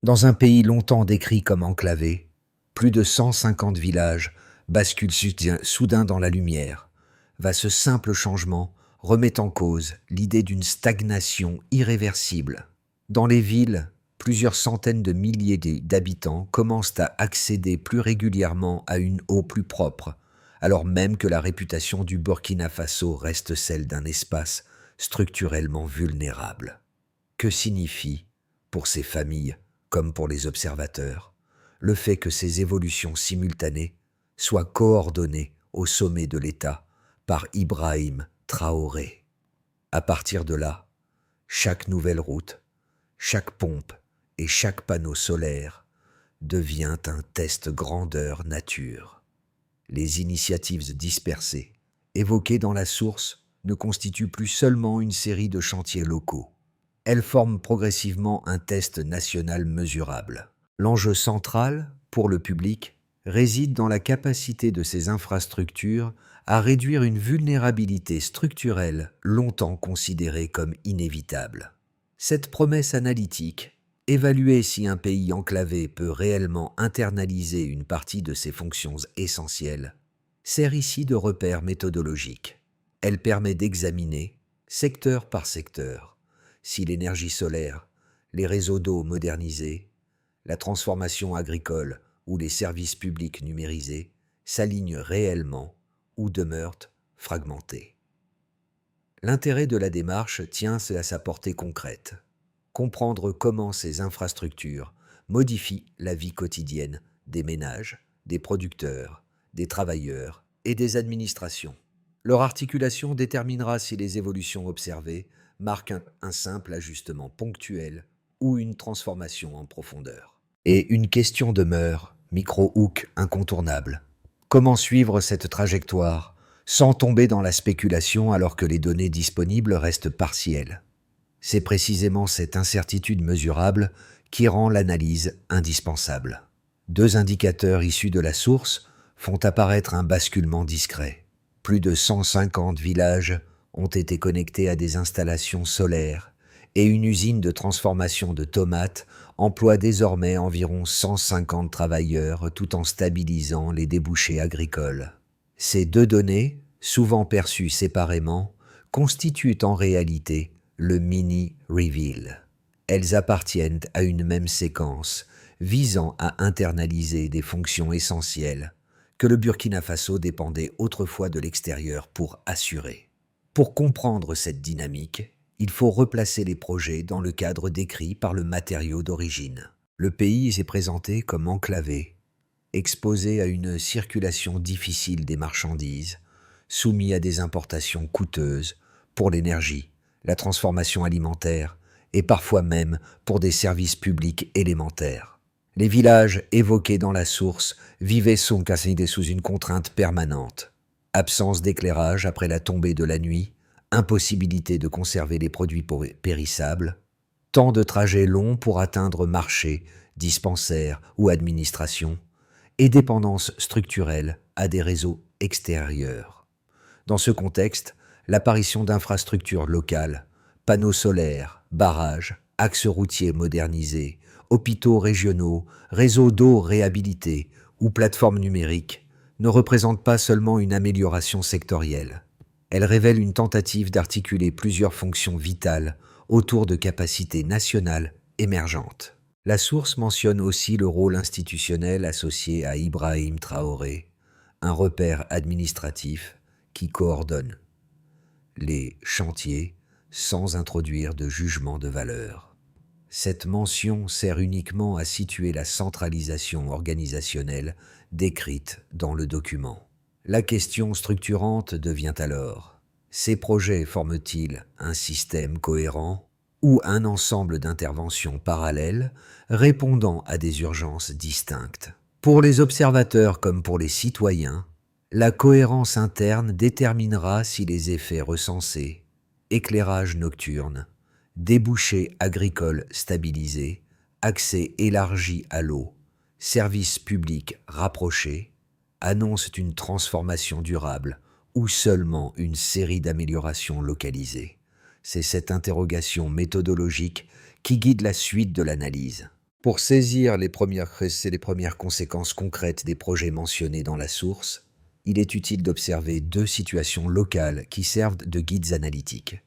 Dans un pays longtemps décrit comme enclavé, plus de 150 villages basculent soudain dans la lumière. Va ce simple changement remet en cause l'idée d'une stagnation irréversible. Dans les villes, plusieurs centaines de milliers d'habitants commencent à accéder plus régulièrement à une eau plus propre, alors même que la réputation du Burkina Faso reste celle d'un espace structurellement vulnérable. Que signifie, pour ces familles comme pour les observateurs, le fait que ces évolutions simultanées soient coordonnées au sommet de l'État par Ibrahim Traoré? À partir de là, chaque nouvelle route, chaque pompe et chaque panneau solaire devient un test grandeur nature. Les initiatives dispersées, évoquées dans la source, ne constituent plus seulement une série de chantiers locaux. Elles forment progressivement un test national mesurable. L'enjeu central, pour le public, réside dans la capacité de ces infrastructures à réduire une vulnérabilité structurelle longtemps considérée comme inévitable. Cette promesse analytique, évaluer si un pays enclavé peut réellement internaliser une partie de ses fonctions essentielles, sert ici de repère méthodologique. Elle permet d'examiner, secteur par secteur, si l'énergie solaire, les réseaux d'eau modernisés, la transformation agricole ou les services publics numérisés s'alignent réellement ou demeurent fragmentés. L'intérêt de la démarche tient à sa portée concrète. Comprendre comment ces infrastructures modifient la vie quotidienne des ménages, des producteurs, des travailleurs et des administrations. Leur articulation déterminera si les évolutions observées marquent un simple ajustement ponctuel ou une transformation en profondeur. Et une question demeure, micro-hook incontournable. Comment suivre cette trajectoire sans tomber dans la spéculation alors que les données disponibles restent partielles? C'est précisément cette incertitude mesurable qui rend l'analyse indispensable. Deux indicateurs issus de la source font apparaître un basculement discret. Plus de 150 villages ont été connectés à des installations solaires et une usine de transformation de tomates emploie désormais environ 150 travailleurs tout en stabilisant les débouchés agricoles. Ces deux données, souvent perçues séparément, constituent en réalité le mini-reveal. Elles appartiennent à une même séquence visant à internaliser des fonctions essentielles que le Burkina Faso dépendait autrefois de l'extérieur pour assurer. Pour comprendre cette dynamique, il faut replacer les projets dans le cadre décrit par le matériau d'origine. Le pays s'est présenté comme enclavé, exposé à une circulation difficile des marchandises, soumis à des importations coûteuses pour l'énergie, la transformation alimentaire et parfois même pour des services publics élémentaires. Les villages évoqués dans la source vivaient sous une contrainte permanente. Absence d'éclairage après la tombée de la nuit, impossibilité de conserver les produits périssables, temps de trajet long pour atteindre marchés, dispensaires ou administrations, et dépendance structurelle à des réseaux extérieurs. Dans ce contexte, l'apparition d'infrastructures locales, panneaux solaires, barrages, axes routiers modernisés, hôpitaux régionaux, réseaux d'eau réhabilités ou plateformes numériques ne représente pas seulement une amélioration sectorielle. Elle révèle une tentative d'articuler plusieurs fonctions vitales autour de capacités nationales émergentes. La source mentionne aussi le rôle institutionnel associé à Ibrahim Traoré, un repère administratif qui coordonne les chantiers sans introduire de jugement de valeur. Cette mention sert uniquement à situer la centralisation organisationnelle décrite dans le document. La question structurante devient alors: ces projets forment-ils un système cohérent ou un ensemble d'interventions parallèles répondant à des urgences distinctes? Pour les observateurs comme pour les citoyens, la cohérence interne déterminera si les effets recensés, éclairage nocturne, débouchés agricoles stabilisés, accès élargi à l'eau, services publics rapprochés, annoncent une transformation durable ou seulement une série d'améliorations localisées. C'est cette interrogation méthodologique qui guide la suite de l'analyse. Pour saisir les premières conséquences concrètes des projets mentionnés dans la source, il est utile d'observer deux situations locales qui servent de guides analytiques.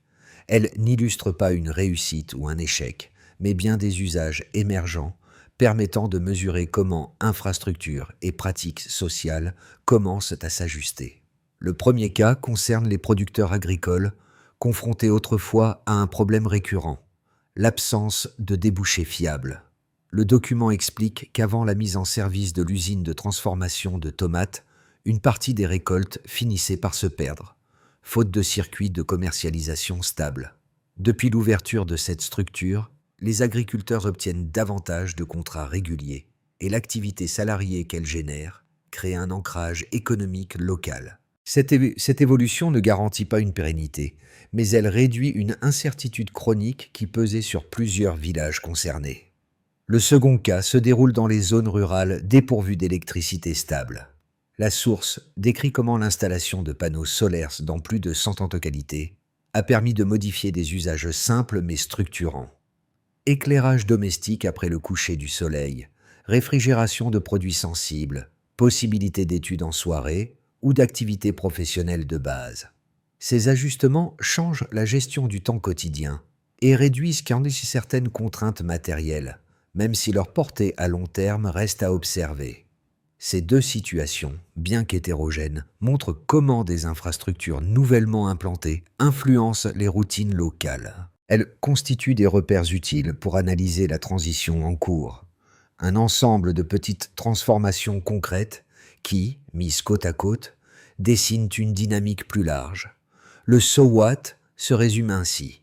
Elles n'illustrent pas une réussite ou un échec, mais bien des usages émergents permettant de mesurer comment infrastructures et pratiques sociales commencent à s'ajuster. Le premier cas concerne les producteurs agricoles confrontés autrefois à un problème récurrent, l'absence de débouchés fiables. Le document explique qu'avant la mise en service de l'usine de transformation de tomates, une partie des récoltes finissait par se perdre, faute de circuits de commercialisation stables. Depuis l'ouverture de cette structure, les agriculteurs obtiennent davantage de contrats réguliers et l'activité salariée qu'elle génère crée un ancrage économique local. Cette évolution ne garantit pas une pérennité, mais elle réduit une incertitude chronique qui pesait sur plusieurs villages concernés. Le second cas se déroule dans les zones rurales dépourvues d'électricité stable. La source décrit comment l'installation de panneaux solaires dans plus de 100 localités a permis de modifier des usages simples mais structurants. Éclairage domestique après le coucher du soleil, réfrigération de produits sensibles, possibilité d'études en soirée ou d'activités professionnelles de base. Ces ajustements changent la gestion du temps quotidien et réduisent certaines contraintes matérielles, même si leur portée à long terme reste à observer. Ces deux situations, bien qu'hétérogènes, montrent comment des infrastructures nouvellement implantées influencent les routines locales. Elles constituent des repères utiles pour analyser la transition en cours, un ensemble de petites transformations concrètes qui, mises côte à côte, dessinent une dynamique plus large. Le so what se résume ainsi.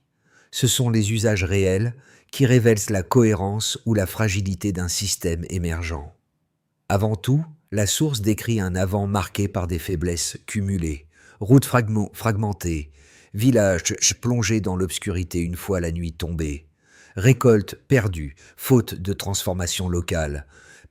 Ce sont les usages réels qui révèlent la cohérence ou la fragilité d'un système émergent. Avant tout, la source décrit un avant marqué par des faiblesses cumulées, routes fragmentées, villages plongés dans l'obscurité une fois la nuit tombée, récoltes perdues, faute de transformation locale,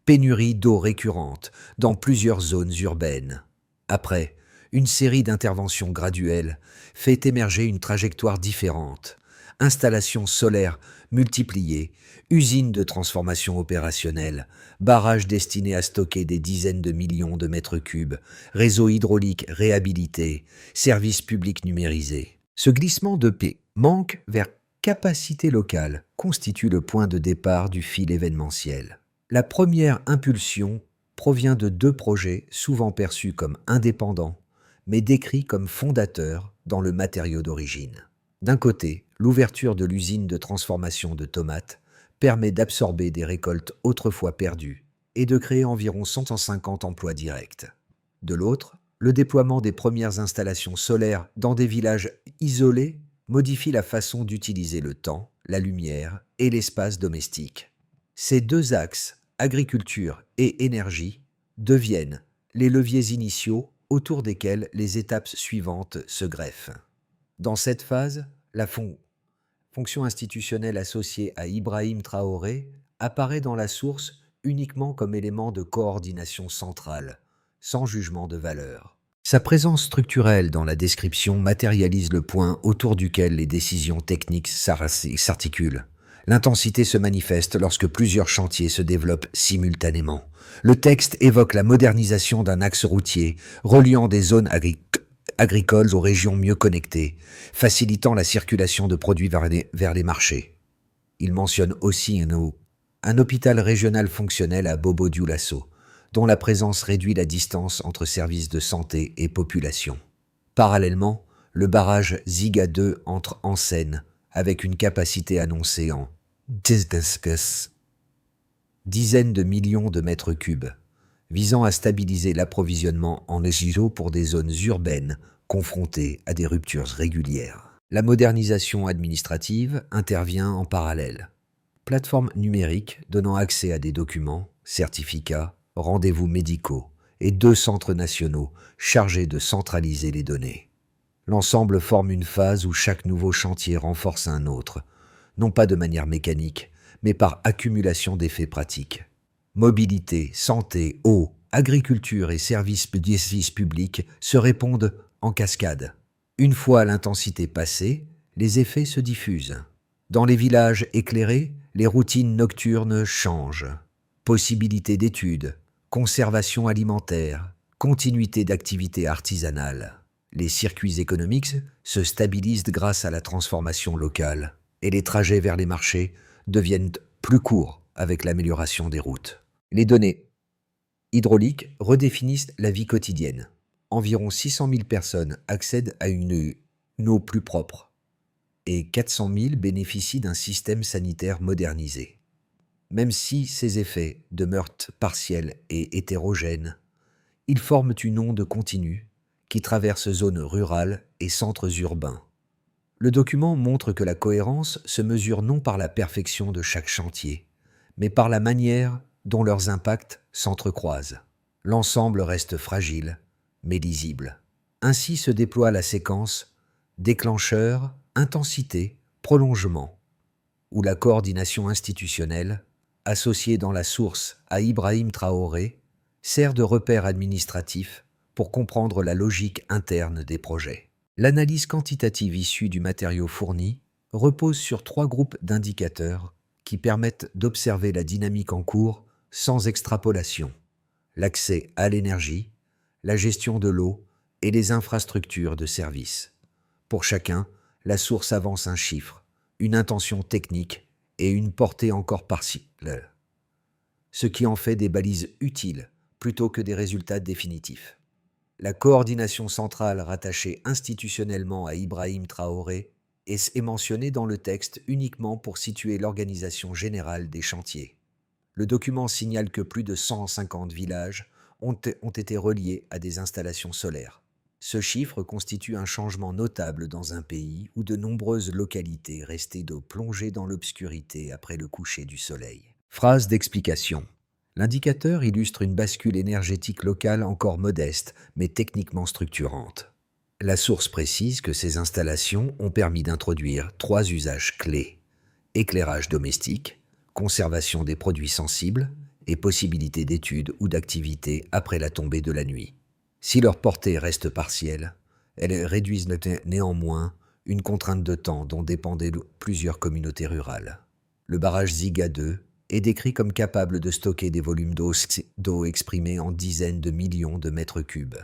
pénurie d'eau récurrente dans plusieurs zones urbaines. Après, une série d'interventions graduelles fait émerger une trajectoire différente. Installations solaires multipliées, usines de transformation opérationnelle, barrages destinés à stocker des dizaines de millions de mètres cubes, réseaux hydrauliques réhabilités, services publics numérisés. Ce glissement de paix manque vers capacité locale constitue le point de départ du fil événementiel. La première impulsion provient de deux projets souvent perçus comme indépendants, mais décrits comme fondateurs dans le matériau d'origine. D'un côté, l'ouverture de l'usine de transformation de tomates permet d'absorber des récoltes autrefois perdues et de créer environ 150 emplois directs. De l'autre, le déploiement des premières installations solaires dans des villages isolés modifie la façon d'utiliser le temps, la lumière et l'espace domestique. Ces deux axes, agriculture et énergie, deviennent les leviers initiaux autour desquels les étapes suivantes se greffent. Dans cette phase, la fonction institutionnelle associée à Ibrahim Traoré apparaît dans la source uniquement comme élément de coordination centrale, sans jugement de valeur. Sa présence structurelle dans la description matérialise le point autour duquel les décisions techniques s'articulent. L'intensité se manifeste lorsque plusieurs chantiers se développent simultanément. Le texte évoque la modernisation d'un axe routier reliant des zones agricoles aux régions mieux connectées, facilitant la circulation de produits vers les marchés. Il mentionne aussi un hôpital régional fonctionnel à Bobo-Dioulasso, dont la présence réduit la distance entre services de santé et population. Parallèlement, le barrage Ziga 2 entre en scène, avec une capacité annoncée en dizaines de millions de mètres cubes, visant à stabiliser l'approvisionnement en eau pour des zones urbaines confrontées à des ruptures régulières. La modernisation administrative intervient en parallèle. Plateforme numérique donnant accès à des documents, certificats, rendez-vous médicaux et 2 centres nationaux chargés de centraliser les données. L'ensemble forme une phase où chaque nouveau chantier renforce un autre, non pas de manière mécanique, mais par accumulation d'effets pratiques. Mobilité, santé, eau, agriculture et services publics se répondent en cascade. Une fois l'intensité passée, les effets se diffusent. Dans les villages éclairés, Les routines nocturnes changent. Possibilités d'études, conservation alimentaire, continuité d'activités artisanales. Les circuits économiques se stabilisent grâce à la transformation locale et les trajets vers les marchés deviennent plus courts avec l'amélioration des routes. Les données hydrauliques redéfinissent la vie quotidienne. Environ 600 000 personnes accèdent à une eau plus propre et 400 000 bénéficient d'un système sanitaire modernisé. Même si ces effets demeurent partiels et hétérogènes, ils forment une onde continue qui traverse zones rurales et centres urbains. Le document montre que la cohérence se mesure non par la perfection de chaque chantier, mais par la manière dont leurs impacts s'entrecroisent. L'ensemble reste fragile, mais lisible. Ainsi se déploie la séquence déclencheur, intensité, prolongement, où la coordination institutionnelle, associée dans la source à Ibrahim Traoré, sert de repère administratif pour comprendre la logique interne des projets. L'analyse quantitative issue du matériau fourni repose sur 3 groupes d'indicateurs qui permettent d'observer la dynamique en cours sans extrapolation: l'accès à l'énergie, la gestion de l'eau et les infrastructures de services. Pour chacun, la source avance un chiffre, une intention technique et une portée encore partielle, ce qui en fait des balises utiles plutôt que des résultats définitifs. La coordination centrale rattachée institutionnellement à Ibrahim Traoré est mentionnée dans le texte uniquement pour situer l'organisation générale des chantiers. Le document signale que plus de 150 villages ont été reliés à des installations solaires. Ce chiffre constitue un changement notable dans un pays où de nombreuses localités restaient plongées dans l'obscurité après le coucher du soleil. Phrase d'explication. L'indicateur illustre une bascule énergétique locale encore modeste, mais techniquement structurante. La source précise que ces installations ont permis d'introduire 3 usages clés: éclairage domestique, conservation des produits sensibles et possibilité d'études ou d'activités après la tombée de la nuit. Si leur portée reste partielle, elles réduisent néanmoins une contrainte de temps dont dépendaient plusieurs communautés rurales. Le barrage Ziga 2 est décrit comme capable de stocker des volumes d'eau exprimés en dizaines de millions de mètres cubes.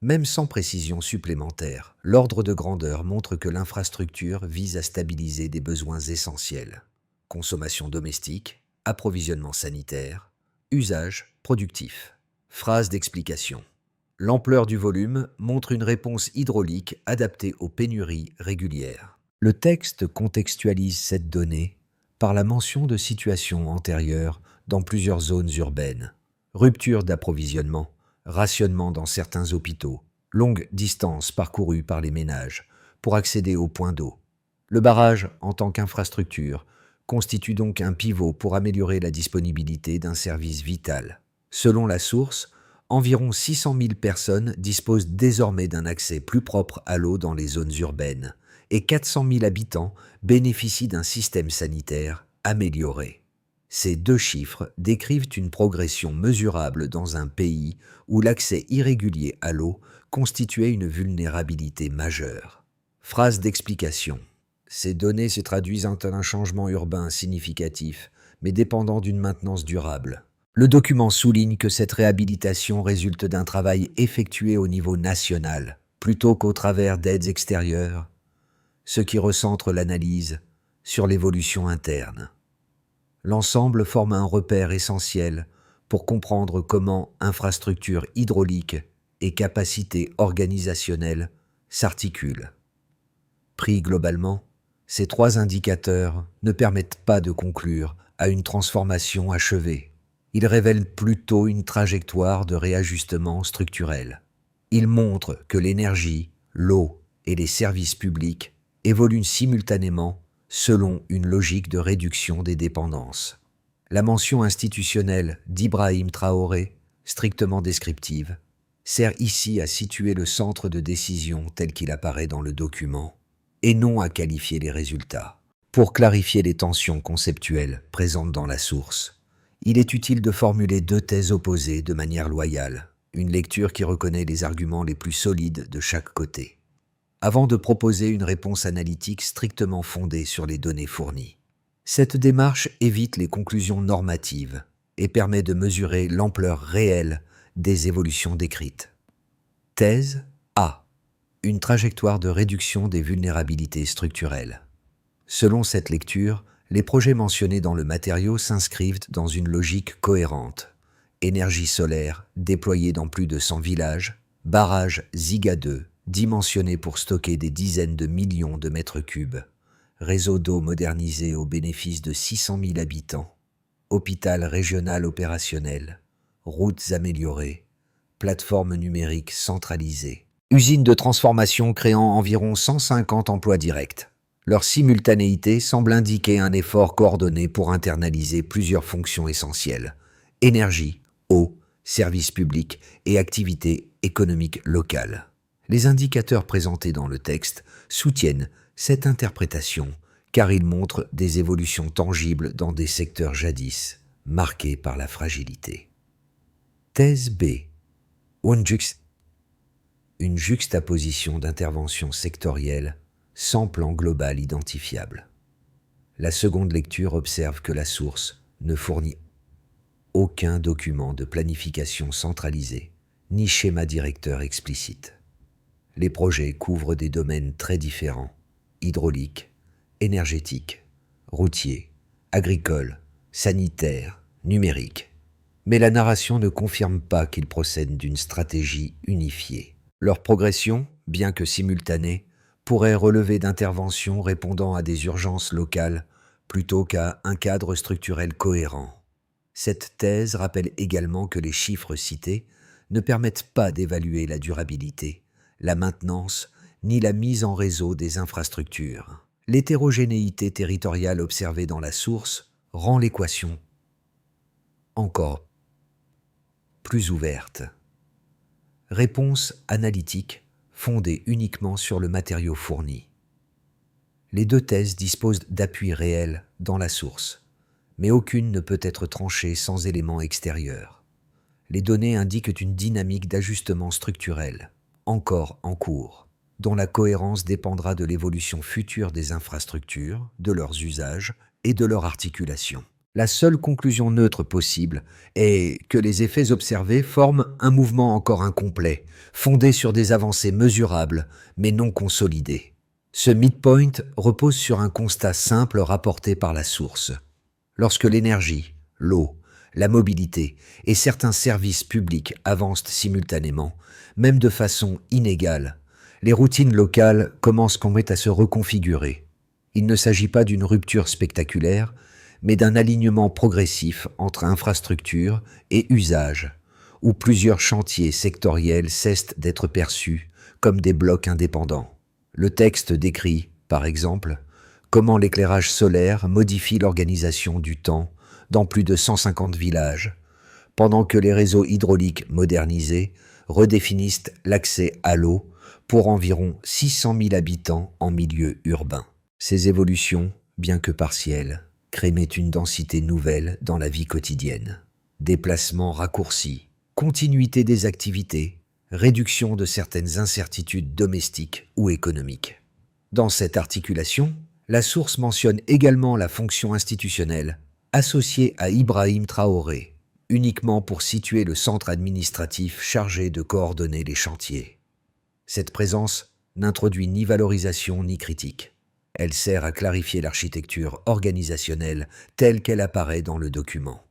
Même sans précision supplémentaire, l'ordre de grandeur montre que l'infrastructure vise à stabiliser des besoins essentiels: consommation domestique, approvisionnement sanitaire, usage productif. Phrase d'explication. L'ampleur du volume montre une réponse hydraulique adaptée aux pénuries régulières. Le texte contextualise cette donnée par la mention de situations antérieures dans plusieurs zones urbaines: rupture d'approvisionnement, rationnement dans certains hôpitaux, longues distances parcourues par les ménages pour accéder aux points d'eau. Le barrage, en tant qu'infrastructure, constitue donc un pivot pour améliorer la disponibilité d'un service vital. Selon la source, environ 600 000 personnes disposent désormais d'un accès plus propre à l'eau dans les zones urbaines et 400 000 habitants bénéficient d'un système sanitaire amélioré. Ces 2 chiffres décrivent une progression mesurable dans un pays où l'accès irrégulier à l'eau constituait une vulnérabilité majeure. Phrase d'explication. Ces données se traduisent en un changement urbain significatif, mais dépendant d'une maintenance durable. Le document souligne que cette réhabilitation résulte d'un travail effectué au niveau national, plutôt qu'au travers d'aides extérieures, ce qui recentre l'analyse sur l'évolution interne. L'ensemble forme un repère essentiel pour comprendre comment infrastructures hydrauliques et capacités organisationnelles s'articulent. Pris globalement, ces 3 indicateurs ne permettent pas de conclure à une transformation achevée. Ils révèlent plutôt une trajectoire de réajustement structurel. Ils montrent que l'énergie, l'eau et les services publics évoluent simultanément selon une logique de réduction des dépendances. La mention institutionnelle d'Ibrahim Traoré, strictement descriptive, sert ici à situer le centre de décision tel qu'il apparaît dans le document, et non à qualifier les résultats. Pour clarifier les tensions conceptuelles présentes dans la source, il est utile de formuler 2 thèses opposées de manière loyale, une lecture qui reconnaît les arguments les plus solides de chaque côté, avant de proposer une réponse analytique strictement fondée sur les données fournies. Cette démarche évite les conclusions normatives et permet de mesurer l'ampleur réelle des évolutions décrites. Thèse A. Une trajectoire de réduction des vulnérabilités structurelles. Selon cette lecture, les projets mentionnés dans le matériau s'inscrivent dans une logique cohérente. Énergie solaire déployée dans plus de 100 villages, barrage Ziga 2 dimensionné pour stocker des dizaines de millions de mètres cubes, réseau d'eau modernisé au bénéfice de 600 000 habitants, hôpital régional opérationnel, routes améliorées, plateforme numérique centralisée, usine de transformation créant environ 150 emplois directs. Leur simultanéité semble indiquer un effort coordonné pour internaliser plusieurs fonctions essentielles: énergie, eau, services publics et activités économiques locales. Les indicateurs présentés dans le texte soutiennent cette interprétation car ils montrent des évolutions tangibles dans des secteurs jadis marqués par la fragilité. Thèse B. Une juxtaposition d'interventions sectorielles sans plan global identifiable. La seconde lecture observe que la source ne fournit aucun document de planification centralisé, ni schéma directeur explicite. Les projets couvrent des domaines très différents: hydraulique, énergétique, routier, agricole, sanitaire, numérique. Mais la narration ne confirme pas qu'ils procèdent d'une stratégie unifiée. Leur progression, bien que simultanée, pourrait relever d'interventions répondant à des urgences locales plutôt qu'à un cadre structurel cohérent. Cette thèse rappelle également que les chiffres cités ne permettent pas d'évaluer la durabilité, la maintenance, ni la mise en réseau des infrastructures. L'hétérogénéité territoriale observée dans la source rend l'équation encore plus ouverte. Réponse analytique fondée uniquement sur le matériau fourni. Les deux thèses disposent d'appuis réels dans la source, mais aucune ne peut être tranchée sans éléments extérieurs. Les données indiquent une dynamique d'ajustement structurel, encore en cours, dont la cohérence dépendra de l'évolution future des infrastructures, de leurs usages et de leur articulation. La seule conclusion neutre possible est que les effets observés forment un mouvement encore incomplet, fondé sur des avancées mesurables, mais non consolidées. Ce midpoint repose sur un constat simple rapporté par la source. Lorsque l'énergie, l'eau, la mobilité et certains services publics avancent simultanément, même de façon inégale, les routines locales commencent à se reconfigurer. Il ne s'agit pas d'une rupture spectaculaire, mais d'un alignement progressif entre infrastructures et usages, où plusieurs chantiers sectoriels cessent d'être perçus comme des blocs indépendants. Le texte décrit, par exemple, comment l'éclairage solaire modifie l'organisation du temps dans plus de 150 villages, pendant que les réseaux hydrauliques modernisés redéfinissent l'accès à l'eau pour environ 600 000 habitants en milieu urbain. Ces évolutions, bien que partielles, créent une densité nouvelle dans la vie quotidienne. Déplacements raccourcis, continuité des activités, réduction de certaines incertitudes domestiques ou économiques. Dans cette articulation, la source mentionne également la fonction institutionnelle associée à Ibrahim Traoré, uniquement pour situer le centre administratif chargé de coordonner les chantiers. Cette présence n'introduit ni valorisation ni critique. Elle sert à clarifier l'architecture organisationnelle telle qu'elle apparaît dans le document.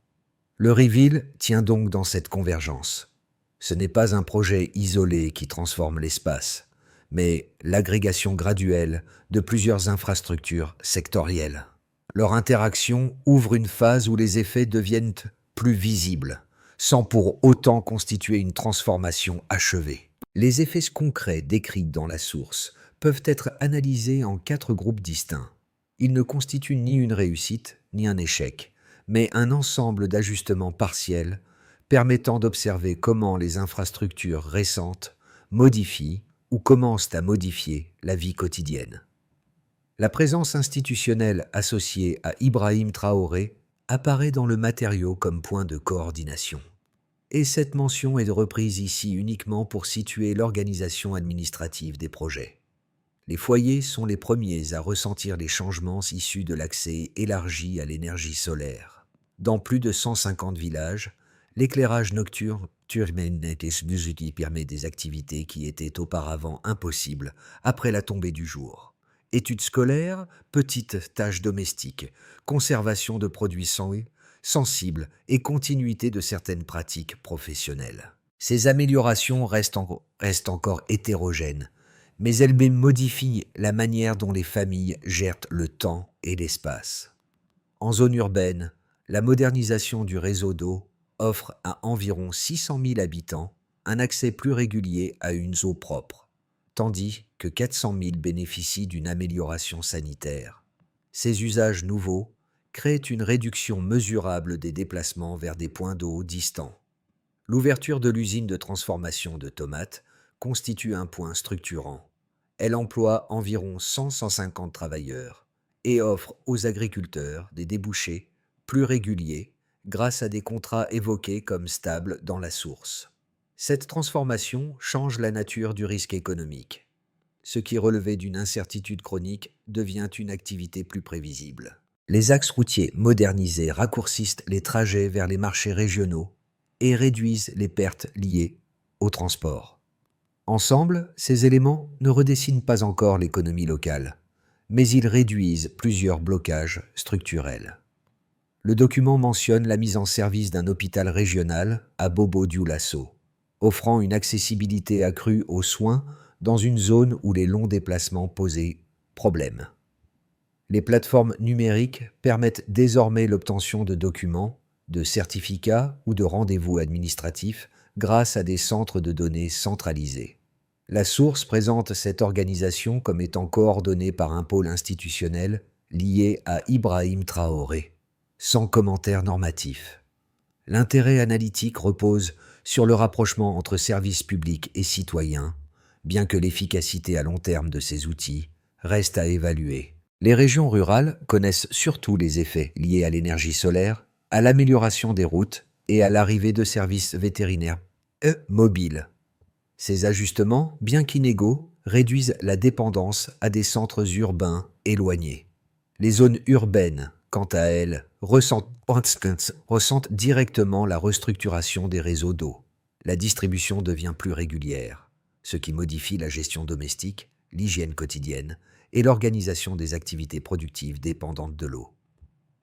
Le reveal tient donc dans cette convergence. Ce n'est pas un projet isolé qui transforme l'espace, mais l'agrégation graduelle de plusieurs infrastructures sectorielles. Leur interaction ouvre une phase où les effets deviennent plus visibles, sans pour autant constituer une transformation achevée. Les effets concrets décrits dans la source peuvent être analysés en 4 groupes distincts. Ils ne constituent ni une réussite, ni un échec, mais un ensemble d'ajustements partiels permettant d'observer comment les infrastructures récentes modifient ou commencent à modifier la vie quotidienne. La présence institutionnelle associée à Ibrahim Traoré apparaît dans le matériau comme point de coordination. Et cette mention est reprise ici uniquement pour situer l'organisation administrative des projets. Les foyers sont les premiers à ressentir les changements issus de l'accès élargi à l'énergie solaire. Dans plus de 150 villages, l'éclairage nocturne permet des activités qui étaient auparavant impossibles après la tombée du jour. Études scolaires, petites tâches domestiques, conservation de produits sensibles et continuité de certaines pratiques professionnelles. Ces améliorations restent encore hétérogènes, mais elles modifient la manière dont les familles gèrent le temps et l'espace. En zone urbaine, la modernisation du réseau d'eau offre à environ 600 000 habitants un accès plus régulier à une eau propre, tandis que 400 000 bénéficient d'une amélioration sanitaire. Ces usages nouveaux créent une réduction mesurable des déplacements vers des points d'eau distants. L'ouverture de l'usine de transformation de tomates constitue un point structurant. Elle emploie environ 150 travailleurs et offre aux agriculteurs des débouchés plus réguliers grâce à des contrats évoqués comme stables dans la source. Cette transformation change la nature du risque économique. Ce qui relevait d'une incertitude chronique devient une activité plus prévisible. Les axes routiers modernisés raccourcissent les trajets vers les marchés régionaux et réduisent les pertes liées au transport. Ensemble, ces éléments ne redessinent pas encore l'économie locale, mais ils réduisent plusieurs blocages structurels. Le document mentionne la mise en service d'un hôpital régional à Bobo-Dioulasso, offrant une accessibilité accrue aux soins dans une zone où les longs déplacements posaient problème. Les plateformes numériques permettent désormais l'obtention de documents, de certificats ou de rendez-vous administratifs grâce à des centres de données centralisés. La source présente cette organisation comme étant coordonnée par un pôle institutionnel lié à Ibrahim Traoré, sans commentaire normatif. L'intérêt analytique repose sur le rapprochement entre services publics et citoyens, bien que l'efficacité à long terme de ces outils reste à évaluer. Les régions rurales connaissent surtout les effets liés à l'énergie solaire, à l'amélioration des routes et à l'arrivée de services vétérinaires mobiles. Ces ajustements, bien qu'inégaux, réduisent la dépendance à des centres urbains éloignés. Les zones urbaines, quant à elles, ressentent directement la restructuration des réseaux d'eau. La distribution devient plus régulière, ce qui modifie la gestion domestique, l'hygiène quotidienne et l'organisation des activités productives dépendantes de l'eau.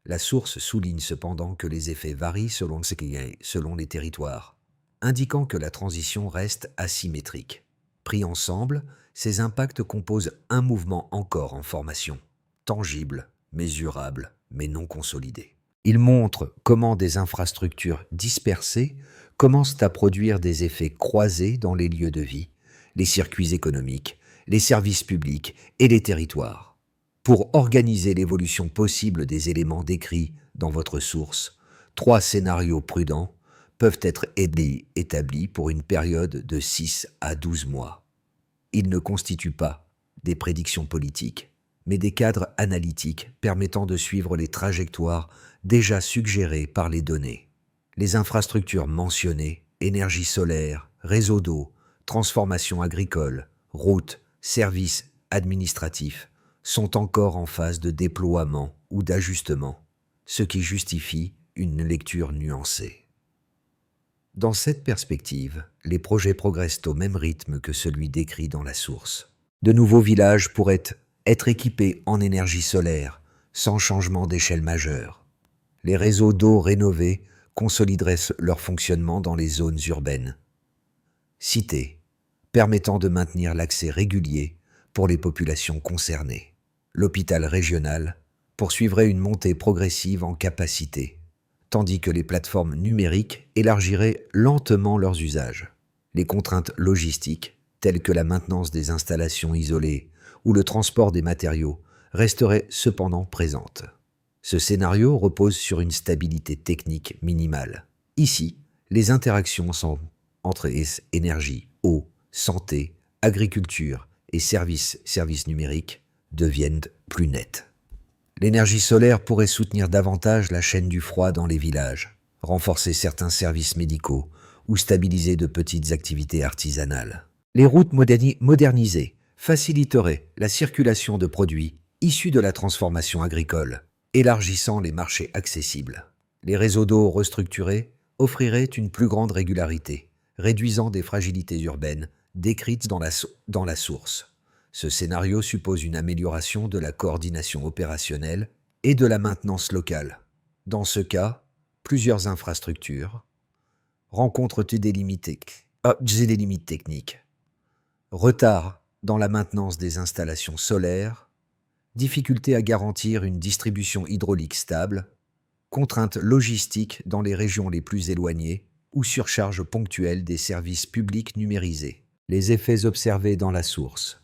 La source souligne cependant que les effets varient selon les territoires, indiquant que la transition reste asymétrique. Pris ensemble, ces impacts composent un mouvement encore en formation, tangible, mesurable, mais non consolidé. Ils montrent comment des infrastructures dispersées commencent à produire des effets croisés dans les lieux de vie, les circuits économiques, les services publics et les territoires. Pour organiser l'évolution possible des éléments décrits dans votre source, 3 scénarios prudents peuvent être établis pour une période de 6 à 12 mois. Ils ne constituent pas des prédictions politiques, mais des cadres analytiques permettant de suivre les trajectoires déjà suggérées par les données. Les infrastructures mentionnées, énergie solaire, réseau d'eau, transformation agricole, routes, services administratifs, sont encore en phase de déploiement ou d'ajustement, ce qui justifie une lecture nuancée. Dans cette perspective, les projets progressent au même rythme que celui décrit dans la source. De nouveaux villages pourraient être équipés en énergie solaire, sans changement d'échelle majeure. Les réseaux d'eau rénovés consolideraient leur fonctionnement dans les zones urbaines. Cités, permettant de maintenir l'accès régulier pour les populations concernées. L'hôpital régional poursuivrait une montée progressive en capacité, tandis que les plateformes numériques élargiraient lentement leurs usages. Les contraintes logistiques, telles que la maintenance des installations isolées ou le transport des matériaux, resteraient cependant présentes. Ce scénario repose sur une stabilité technique minimale. Ici, les interactions entre énergie, eau, santé, agriculture et services numériques deviennent plus nettes. L'énergie solaire pourrait soutenir davantage la chaîne du froid dans les villages, renforcer certains services médicaux ou stabiliser de petites activités artisanales. Les routes modernisées faciliterait la circulation de produits issus de la transformation agricole, élargissant les marchés accessibles. Les réseaux d'eau restructurés offriraient une plus grande régularité, réduisant des fragilités urbaines décrites dans la source. Ce scénario suppose une amélioration de la coordination opérationnelle et de la maintenance locale. Dans ce cas, plusieurs infrastructures rencontrent des limites techniques. Retard dans la maintenance des installations solaires, difficulté à garantir une distribution hydraulique stable, contraintes logistiques dans les régions les plus éloignées ou surcharge ponctuelle des services publics numérisés. Les effets observés dans la source.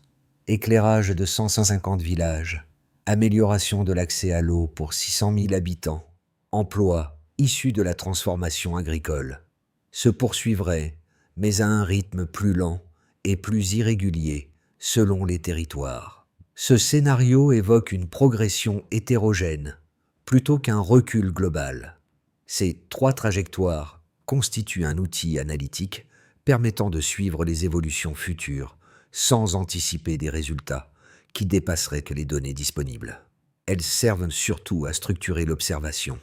Éclairage de 150 villages, amélioration de l'accès à l'eau pour 600 000 habitants, emplois issus de la transformation agricole, se poursuivraient, mais à un rythme plus lent et plus irrégulier selon les territoires. Ce scénario évoque une progression hétérogène plutôt qu'un recul global. Ces trois trajectoires constituent un outil analytique permettant de suivre les évolutions futures sans anticiper des résultats qui dépasseraient que les données disponibles. Elles servent surtout à structurer l'observation,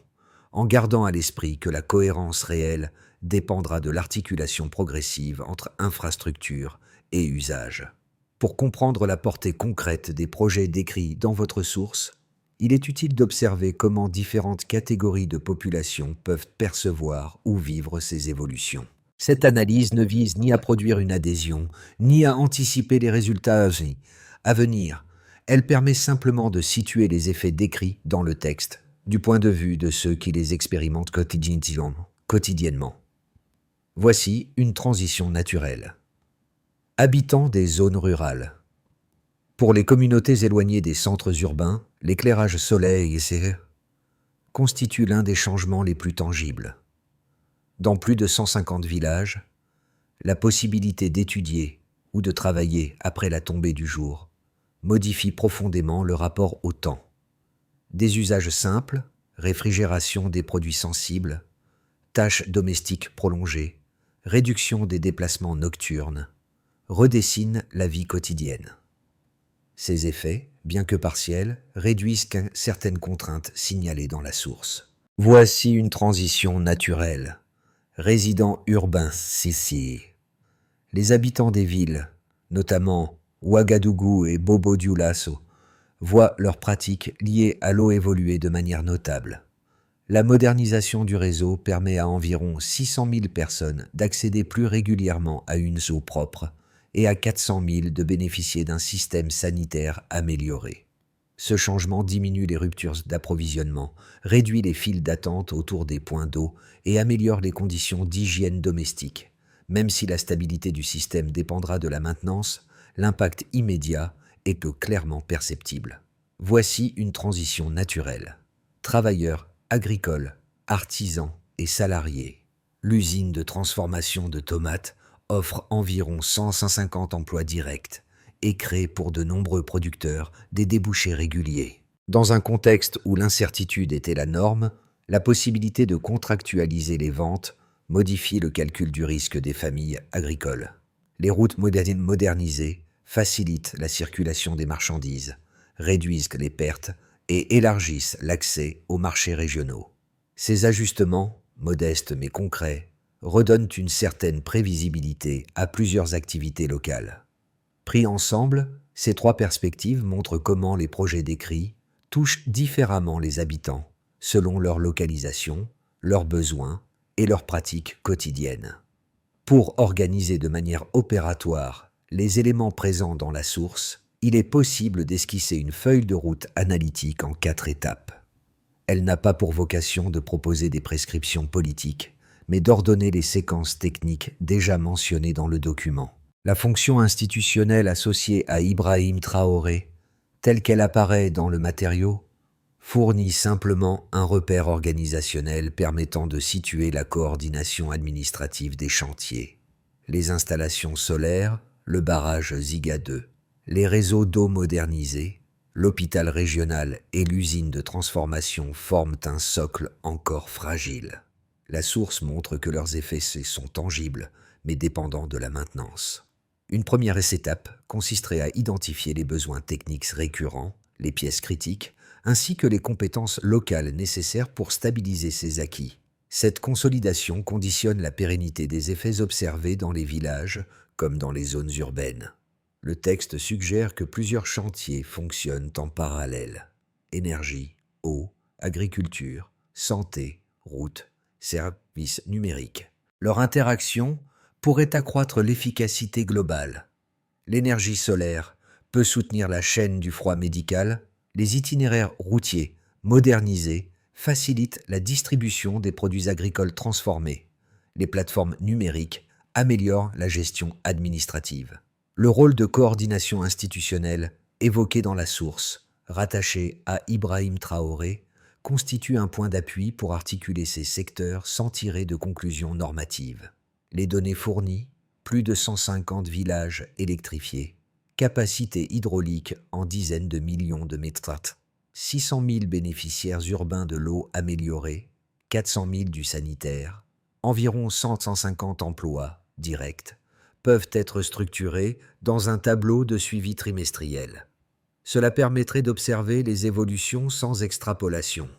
en gardant à l'esprit que la cohérence réelle dépendra de l'articulation progressive entre infrastructure et usage. Pour comprendre la portée concrète des projets décrits dans votre source, il est utile d'observer comment différentes catégories de population peuvent percevoir ou vivre ces évolutions. Cette analyse ne vise ni à produire une adhésion, ni à anticiper les résultats à venir. Elle permet simplement de situer les effets décrits dans le texte, du point de vue de ceux qui les expérimentent quotidiennement. Voici une transition naturelle. Habitants des zones rurales. Pour les communautés éloignées des centres urbains, l'éclairage soleil constitue l'un des changements les plus tangibles. Dans plus de 150 villages, la possibilité d'étudier ou de travailler après la tombée du jour modifie profondément le rapport au temps. Des usages simples, réfrigération des produits sensibles, tâches domestiques prolongées, réduction des déplacements nocturnes, redessinent la vie quotidienne. Ces effets, bien que partiels, réduisent certaines contraintes signalées dans la source. Voici une transition naturelle. Résidents urbains, Sissi. Les habitants des villes, notamment Ouagadougou et Bobo-Dioulasso, voient leurs pratiques liées à l'eau évoluer de manière notable. La modernisation du réseau permet à environ 600 000 personnes d'accéder plus régulièrement à une eau propre et à 400 000 de bénéficier d'un système sanitaire amélioré. Ce changement diminue les ruptures d'approvisionnement, réduit les files d'attente autour des points d'eau et améliore les conditions d'hygiène domestique. Même si la stabilité du système dépendra de la maintenance, l'impact immédiat est clairement perceptible. Voici une transition naturelle. Travailleurs, agricoles, artisans et salariés. L'usine de transformation de tomates offre environ 150 emplois directs et crée pour de nombreux producteurs des débouchés réguliers. Dans un contexte où l'incertitude était la norme, la possibilité de contractualiser les ventes modifie le calcul du risque des familles agricoles. Les routes modernisées facilitent la circulation des marchandises, réduisent les pertes et élargissent l'accès aux marchés régionaux. Ces ajustements, modestes mais concrets, redonnent une certaine prévisibilité à plusieurs activités locales. Pris ensemble, ces trois perspectives montrent comment les projets décrits touchent différemment les habitants, selon leur localisation, leurs besoins et leurs pratiques quotidiennes. Pour organiser de manière opératoire les éléments présents dans la source, il est possible d'esquisser une feuille de route analytique en 4 étapes. Elle n'a pas pour vocation de proposer des prescriptions politiques, mais d'ordonner les séquences techniques déjà mentionnées dans le document. La fonction institutionnelle associée à Ibrahim Traoré, telle qu'elle apparaît dans le matériau, fournit simplement un repère organisationnel permettant de situer la coordination administrative des chantiers. Les installations solaires, le barrage Ziga 2, les réseaux d'eau modernisés, l'hôpital régional et l'usine de transformation forment un socle encore fragile. La source montre que leurs effets sont tangibles, mais dépendants de la maintenance. Une première étape consisterait à identifier les besoins techniques récurrents, les pièces critiques, ainsi que les compétences locales nécessaires pour stabiliser ces acquis. Cette consolidation conditionne la pérennité des effets observés dans les villages comme dans les zones urbaines. Le texte suggère que plusieurs chantiers fonctionnent en parallèle. Énergie, eau, agriculture, santé, routes, services numériques. Leur interaction pourrait accroître l'efficacité globale. L'énergie solaire peut soutenir la chaîne du froid médical. Les itinéraires routiers modernisés facilitent la distribution des produits agricoles transformés. Les plateformes numériques améliorent la gestion administrative. Le rôle de coordination institutionnelle évoqué dans la source, rattaché à Ibrahim Traoré, constitue un point d'appui pour articuler ces secteurs sans tirer de conclusions normatives. Les données fournies, plus de 150 villages électrifiés, capacité hydraulique en dizaines de millions de mètres, 600 000 bénéficiaires urbains de l'eau améliorée, 400 000 du sanitaire, environ 150 emplois directs, peuvent être structurés dans un tableau de suivi trimestriel. Cela permettrait d'observer les évolutions sans extrapolation.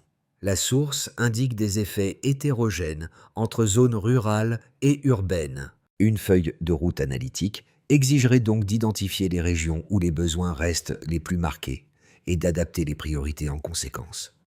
La source indique des effets hétérogènes entre zones rurales et urbaines. Une feuille de route analytique exigerait donc d'identifier les régions où les besoins restent les plus marqués et d'adapter les priorités en conséquence.